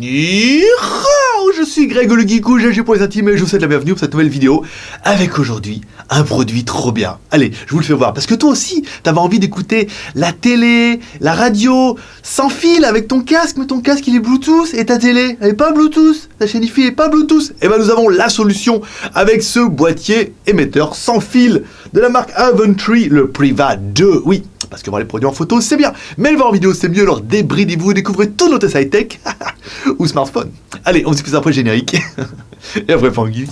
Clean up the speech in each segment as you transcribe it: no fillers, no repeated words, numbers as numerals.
Je suis Greg le Geekou, GG pour les intimes et je vous souhaite la bienvenue pour cette nouvelle vidéo avec aujourd'hui un produit trop bien. Allez, je vous le fais voir parce que toi aussi, t'avais envie d'écouter la télé, la radio, sans fil avec ton casque, mais ton casque il est Bluetooth et ta télé elle est pas Bluetooth, ta chaîne IFI est pas Bluetooth. Et ben nous avons la solution avec ce boîtier émetteur sans fil de la marque Aventree, le Priva 2, oui. Parce que voir les produits en photo, c'est bien, mais le voir en vidéo, c'est mieux, alors débridez-vous et découvrez tous nos tests high-tech ou smartphone. Allez, on se fait ça après générique, et après Fangy.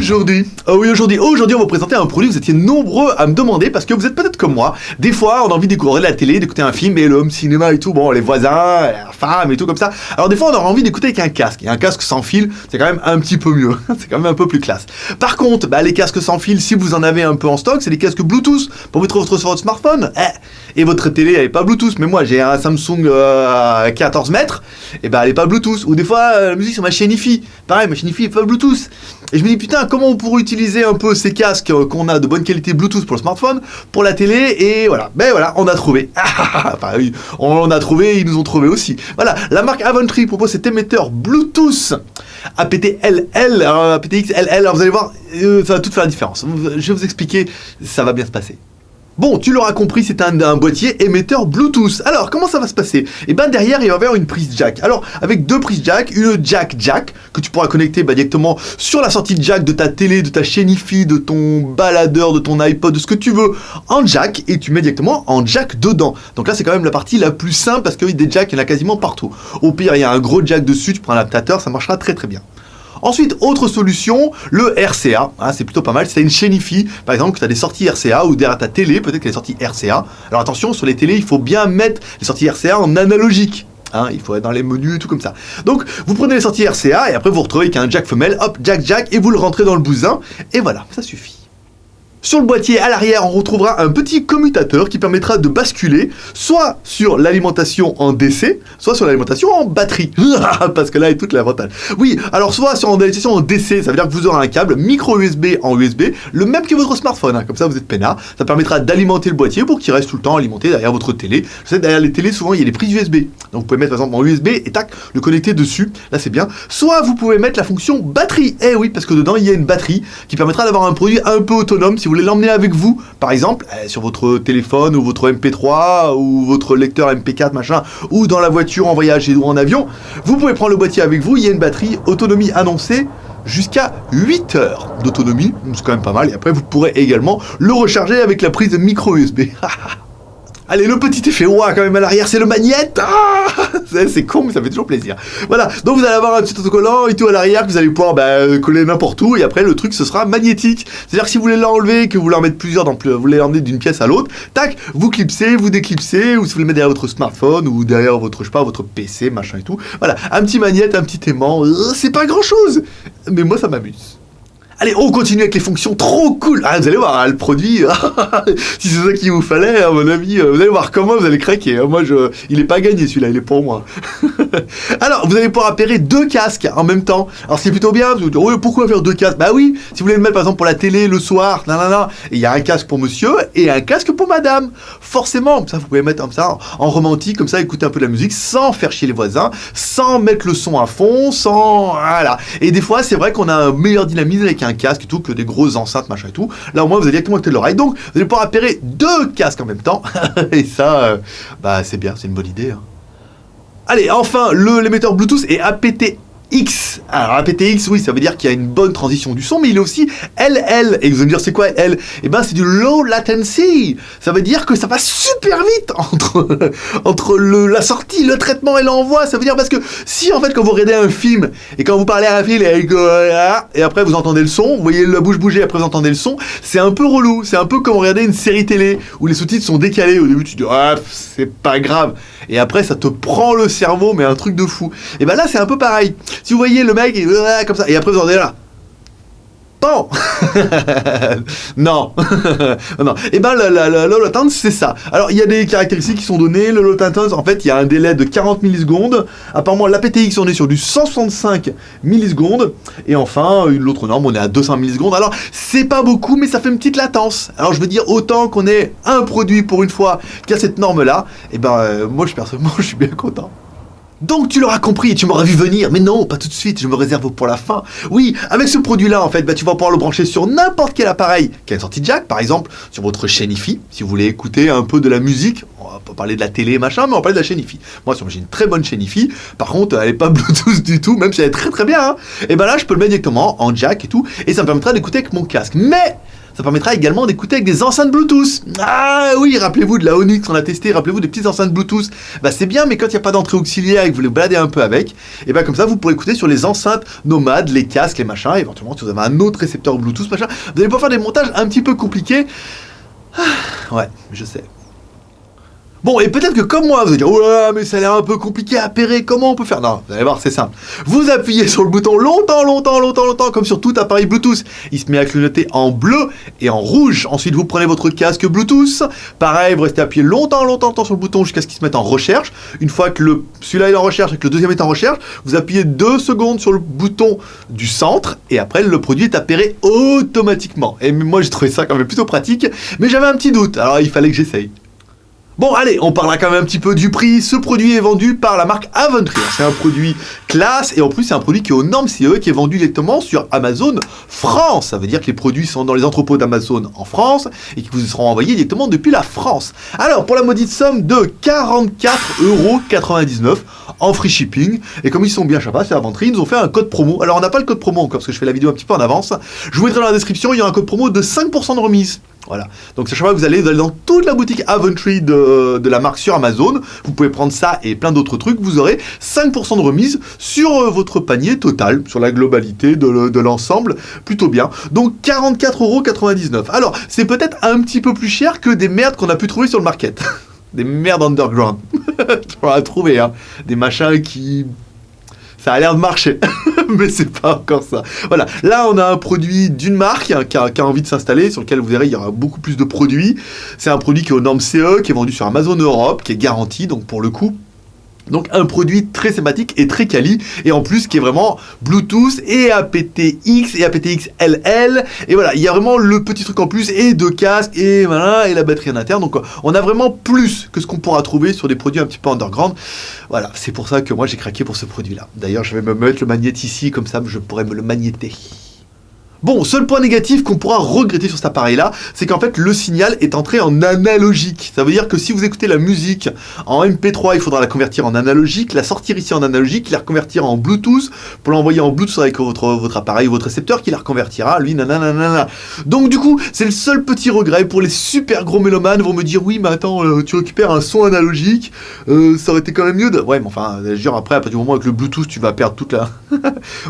Aujourd'hui, on va vous présenter un produit que vous étiez nombreux à me demander parce que vous êtes peut-être comme moi. Des fois, on a envie de découvrir la télé, d'écouter un film et le home cinéma et tout, bon, les voisins, la femme et tout comme ça. Alors des fois, on aura envie d'écouter avec un casque. Et un casque sans fil, c'est quand même un petit peu mieux. C'est quand même un peu plus classe. Par contre, les casques sans fil, si vous en avez un peu en stock, c'est des casques Bluetooth pour vous trouver sur votre smartphone. Et votre télé, elle est pas Bluetooth. Mais moi, j'ai un Samsung 14 mètres, et elle est pas Bluetooth. Ou des fois, la musique sur ma chaîne IFI. Pareil, ma chaîne IFI est pas Bluetooth. Et je me dis, putain, comment on pourrait utiliser un peu ces casques qu'on a de bonne qualité Bluetooth pour le smartphone, pour la télé, et voilà. Ben voilà, on a trouvé. Enfin, oui, on a trouvé, ils nous ont trouvé aussi. Voilà, la marque Aventree propose cet émetteur Bluetooth APT-LL, alors APT-XLL, alors vous allez voir, ça va tout faire la différence. Je vais vous expliquer, ça va bien se passer. Bon, tu l'auras compris, c'est un boîtier émetteur Bluetooth. Alors, comment ça va se passer? Et derrière, il va y avoir une prise jack. Alors, avec deux prises jack, une jack que tu pourras connecter directement sur la sortie jack de ta télé, de ta chaîne IFI, de ton baladeur, de ton iPod, de ce que tu veux, en jack, et tu mets directement en jack dedans. Donc là, c'est quand même la partie la plus simple, parce que des jacks, il y en a quasiment partout. Au pire, il y a un gros jack dessus, tu prends un adaptateur, ça marchera très très bien. Ensuite, autre solution, le RCA, c'est plutôt pas mal, si tu as une chaîne IFI, par exemple, que tu as des sorties RCA, ou derrière ta télé, peut-être qu'il y a des sorties RCA. Alors attention, sur les télés, il faut bien mettre les sorties RCA en analogique. Il faut être dans les menus et tout comme ça. Donc, vous prenez les sorties RCA, et après vous retrouvez avec un jack femelle, hop, jack, et vous le rentrez dans le bousin, et voilà, ça suffit. Sur le boîtier, à l'arrière, on retrouvera un petit commutateur qui permettra de basculer soit sur l'alimentation en DC, soit sur l'alimentation en batterie. Parce que là est toute l'avantage. Oui, alors soit sur l'alimentation en DC, ça veut dire que vous aurez un câble micro USB en USB, le même que votre smartphone. Comme ça, vous êtes peinard. Ça permettra d'alimenter le boîtier pour qu'il reste tout le temps alimenté derrière votre télé. Je sais, derrière les télés, souvent, il y a des prises USB. Donc, vous pouvez mettre, par exemple, en USB et tac, le connecter dessus. Là, c'est bien. Soit vous pouvez mettre la fonction batterie. Eh oui, parce que dedans, il y a une batterie qui permettra d'avoir un produit un peu autonome si vous voulez l'emmener avec vous, par exemple, sur votre téléphone ou votre MP3 ou votre lecteur MP4 machin, ou dans la voiture en voyage ou en avion, vous pouvez prendre le boîtier avec vous, il y a une batterie, autonomie annoncée jusqu'à 8 heures d'autonomie, c'est quand même pas mal, et après vous pourrez également le recharger avec la prise micro USB. Allez, le petit effet quand même à l'arrière, c'est le magnète. C'est con, mais ça fait toujours plaisir. Voilà, donc vous allez avoir un petit autocollant et tout à l'arrière que vous allez pouvoir coller n'importe où, et après le truc ce sera magnétique. C'est-à-dire que si vous voulez l'enlever, que vous voulez en mettre plusieurs, vous voulez l'emmener d'une pièce à l'autre, tac, vous clipsez, vous déclipsez, ou si vous le mettez derrière votre smartphone, ou derrière votre, je sais pas, votre PC, machin et tout. Voilà, un petit magnète, un petit aimant, c'est pas grand-chose, mais moi ça m'amuse. Allez, on continue avec les fonctions trop cool. Vous allez voir, le produit, si c'est ça qu'il vous fallait, à mon avis, vous allez voir comment vous allez craquer. Moi, il est pas gagné celui-là, il est pour moi. Alors, vous allez pouvoir appairer deux casques en même temps. Alors, c'est plutôt bien. Vous dites, pourquoi faire deux casques? Oui, si vous voulez le mettre par exemple pour la télé le soir, il y a un casque pour monsieur et un casque pour madame. Forcément, ça vous pouvez mettre comme ça en romantique, comme ça, écouter un peu de la musique sans faire chier les voisins, sans mettre le son à fond, voilà. Et des fois, c'est vrai qu'on a un meilleur dynamisme avec un casque et tout, que des grosses enceintes, machin et tout. Là, au moins, vous allez directement écouter de l'oreille. Donc, vous allez pouvoir appairer deux casques en même temps. Et ça, c'est bien, c'est une bonne idée. Allez, enfin, l'émetteur Bluetooth est aptX. Alors, aptX, oui, ça veut dire qu'il y a une bonne transition du son, mais il est aussi LL. Et vous allez me dire, c'est quoi L? C'est du low latency. Ça veut dire que ça va super vite entre la sortie, le traitement et l'envoi. Ça veut dire parce que si, en fait, quand vous regardez un film et quand vous parlez à un film et après vous entendez le son, vous voyez la bouche bouger, après vous entendez le son, c'est un peu relou. C'est un peu comme regarder une série télé où les sous-titres sont décalés. Au début, tu te dis, c'est pas grave. Et après, ça te prend le cerveau, mais un truc de fou. Et là, c'est un peu pareil. Si vous voyez le mec, comme ça, et après vous entendez là. Pan. Non. Non. Et ben le low latency, c'est ça. Alors il y a des caractéristiques qui sont données. Le low latency, en fait, il y a un délai de 40 millisecondes. Apparemment, l'APTX, on est sur du 165 millisecondes. Et enfin, l'autre norme, on est à 200 millisecondes. Alors, c'est pas beaucoup, mais ça fait une petite latence. Alors, je veux dire, autant qu'on ait un produit pour une fois qui a cette norme-là, et ben, moi, personnellement, je suis bien content. Donc tu l'auras compris et tu m'auras vu venir, mais non, pas tout de suite, je me réserve pour la fin. Oui, avec ce produit-là, en fait, tu vas pouvoir le brancher sur n'importe quel appareil qui a une sortie jack, par exemple, sur votre chaîne hi-fi, si vous voulez écouter un peu de la musique. On va pas parler de la télé, machin, mais on va parler de la chaîne hi-fi. Moi, j'ai une très bonne chaîne hi-fi, par contre, elle est pas Bluetooth du tout, même si elle est très très bien, hein. Et ben là, je peux le mettre directement en jack et tout, et ça me permettra d'écouter avec mon casque. Mais ça permettra également d'écouter avec des enceintes Bluetooth. Ah oui, rappelez-vous de la Onyx, on a testé, rappelez-vous des petites enceintes Bluetooth. Bah c'est bien, mais quand il n'y a pas d'entrée auxiliaire et que vous voulez balader un peu avec, et bah comme ça vous pourrez écouter sur les enceintes nomades, les casques, les machins, éventuellement si vous avez un autre récepteur Bluetooth, machin, vous allez pouvoir faire des montages un petit peu compliqués. Ouais, je sais. Bon, et peut-être que comme moi, vous allez dire, oh là, mais ça a l'air un peu compliqué à appairer, comment on peut faire? Non, vous allez voir, c'est simple. Vous appuyez sur le bouton longtemps, comme sur tout appareil Bluetooth. Il se met à clignoter en bleu et en rouge. Ensuite, vous prenez votre casque Bluetooth. Pareil, vous restez appuyé longtemps sur le bouton jusqu'à ce qu'il se mette en recherche. Une fois que celui-là est en recherche et que le deuxième est en recherche, vous appuyez 2 secondes sur le bouton du centre et après, le produit est appairé automatiquement. Et moi, j'ai trouvé ça quand même plutôt pratique, mais j'avais un petit doute, alors il fallait que j'essaye. Bon, allez, on parlera quand même un petit peu du prix. Ce produit est vendu par la marque Aventry. C'est un produit classe et en plus, c'est un produit qui est aux normes CE qui est vendu directement sur Amazon France. Ça veut dire que les produits sont dans les entrepôts d'Amazon en France et qui vous seront envoyés directement depuis la France. Alors, pour la maudite somme de 44,99€ en free shipping. Et comme ils sont bien sympas, c'est Aventry, ils nous ont fait un code promo. Alors, on n'a pas le code promo encore parce que je fais la vidéo un petit peu en avance. Je vous mettrai dans la description, il y a un code promo de 5% de remise. Voilà, donc sachez pas que vous allez dans toute la boutique Aventry de la marque sur Amazon, vous pouvez prendre ça et plein d'autres trucs, vous aurez 5% de remise sur votre panier total, sur la globalité de l'ensemble, plutôt bien. Donc 44,99€. Alors, c'est peut-être un petit peu plus cher que des merdes qu'on a pu trouver sur le market. Des merdes underground. On a trouvé, hein. Des machins qui... Ça a l'air de marcher, mais c'est pas encore ça. Voilà, là on a un produit d'une marque qui a envie de s'installer, sur lequel vous verrez il y aura beaucoup plus de produits. C'est un produit qui est aux normes CE, qui est vendu sur Amazon Europe, qui est garanti, donc pour le coup... Donc un produit très thématique et très quali, et en plus qui est vraiment Bluetooth et aptX et aptX LL, et voilà, il y a vraiment le petit truc en plus, et de casque, et voilà, et la batterie en interne, donc on a vraiment plus que ce qu'on pourra trouver sur des produits un petit peu underground. Voilà, c'est pour ça que moi j'ai craqué pour ce produit-là. D'ailleurs, je vais me mettre le magnéte ici, comme ça je pourrais me le magnéter. Bon, seul point négatif qu'on pourra regretter sur cet appareil-là, c'est qu'en fait, le signal est entré en analogique. Ça veut dire que si vous écoutez la musique en MP3, il faudra la convertir en analogique, la sortir ici en analogique, la reconvertir en Bluetooth, pour l'envoyer en Bluetooth avec votre appareil ou votre récepteur, qui la reconvertira, lui, nanana. Donc du coup, c'est le seul petit regret pour les super gros mélomanes, vont me dire, oui, mais attends, tu récupères un son analogique, ça aurait été quand même mieux de... Ouais, mais enfin, je veux dire, après, à partir du moment avec le Bluetooth, tu vas perdre toute la...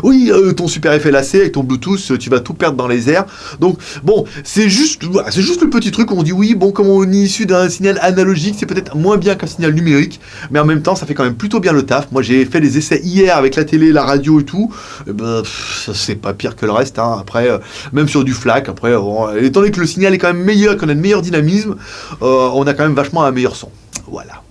Oui, ton super effet lacé, avec ton Bluetooth, tu vas tout perdre dans les airs. Donc bon, c'est juste le petit truc où on dit oui, bon, comme on est issu d'un signal analogique, c'est peut-être moins bien qu'un signal numérique, mais en même temps, ça fait quand même plutôt bien le taf. Moi, j'ai fait des essais hier avec la télé, la radio et tout. Et ben, c'est pas pire que le reste, hein. Après, même sur du FLAC, après, étant donné que le signal est quand même meilleur, qu'on a de meilleur dynamisme, on a quand même vachement un meilleur son. Voilà.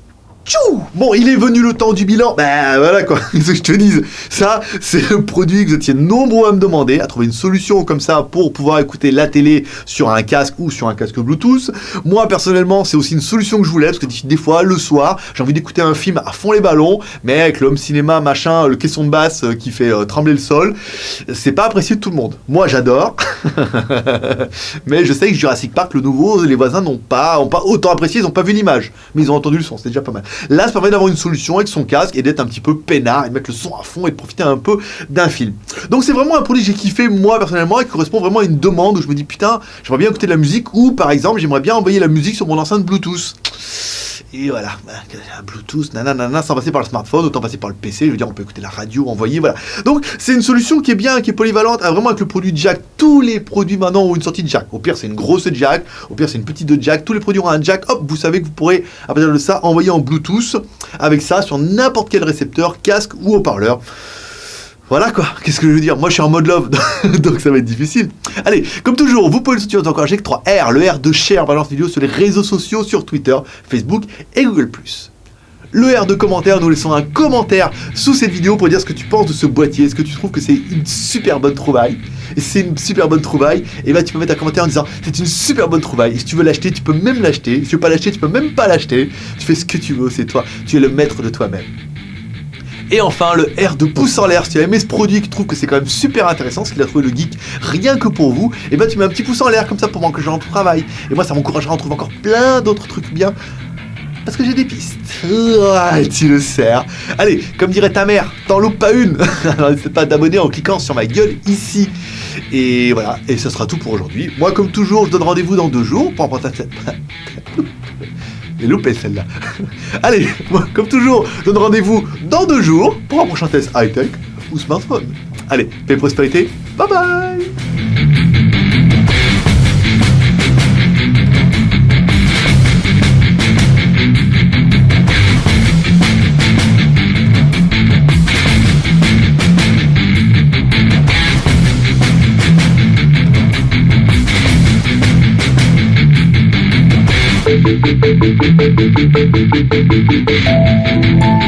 Tchou! Bon, il est venu le temps du bilan. Ben voilà quoi, qu'est-ce que je te dise. Ça, c'est un produit que vous étiez nombreux à me demander, à trouver une solution comme ça pour pouvoir écouter la télé sur un casque ou sur un casque Bluetooth. Moi, personnellement, c'est aussi une solution que je voulais, parce que des fois, le soir, j'ai envie d'écouter un film à fond les ballons, mais avec le home cinéma, machin, le caisson de basse qui fait trembler le sol, c'est pas apprécié de tout le monde. Moi, j'adore. Mais je sais que Jurassic Park, le nouveau, les voisins n'ont pas autant apprécié, ils n'ont pas vu l'image, mais ils ont entendu le son, c'est déjà pas mal. Là, ça permet d'avoir une solution avec son casque et d'être un petit peu peinard et de mettre le son à fond et de profiter un peu d'un film. Donc c'est vraiment un produit que j'ai kiffé moi personnellement et qui correspond vraiment à une demande où je me dis putain, j'aimerais bien écouter de la musique, ou par exemple j'aimerais bien envoyer la musique sur mon enceinte Bluetooth. Et voilà, Bluetooth, nanana, sans passer par le smartphone, autant passer par le PC, je veux dire, on peut écouter la radio, envoyer, voilà. Donc, c'est une solution qui est bien, qui est polyvalente, vraiment avec le produit jack. Tous les produits maintenant ont une sortie de jack. Au pire, c'est une grosse jack, au pire, c'est une petite de jack. Tous les produits ont un jack, hop, vous savez que vous pourrez, à partir de ça, envoyer en Bluetooth avec ça sur n'importe quel récepteur, casque ou haut-parleur. Voilà quoi, qu'est-ce que je veux dire? Moi je suis en mode love, donc ça va être difficile. Allez, comme toujours, vous pouvez le soutenir encore avec 3R, le R de share, balance vidéo sur les réseaux sociaux, sur Twitter, Facebook et Google+. Le R de commentaire, nous laissons un commentaire sous cette vidéo pour dire ce que tu penses de ce boîtier. Est-ce que tu trouves que c'est une super bonne trouvaille? Et si c'est une super bonne trouvaille, et bah tu peux mettre un commentaire en disant c'est une super bonne trouvaille. Et si tu veux l'acheter, tu peux même l'acheter. Si tu veux pas l'acheter, tu peux même pas l'acheter. Tu fais ce que tu veux, c'est toi. Tu es le maître de toi-même. Et enfin, le R de pouce en l'air. Si tu as aimé ce produit et que tu trouves que c'est quand même super intéressant, ce qu'il a trouvé le geek rien que pour vous, et ben tu mets un petit pouce en l'air comme ça pour moi que je travaille. Et moi, ça m'encouragera à en trouver encore plein d'autres trucs bien. Parce que j'ai des pistes. Et tu le sers. Allez, comme dirait ta mère, t'en loupes pas une. Alors n'hésite pas à t'abonner en cliquant sur ma gueule ici. Et voilà, et ce sera tout pour aujourd'hui. Moi, comme toujours, je donne rendez-vous dans 2 jours pour apprendre cette... J'ai loupé celle-là. Allez, moi, comme toujours, je donne rendez-vous dans 2 jours pour un prochain test high-tech ou smartphone. Allez, paix et prospérité. Bye bye. Thank you.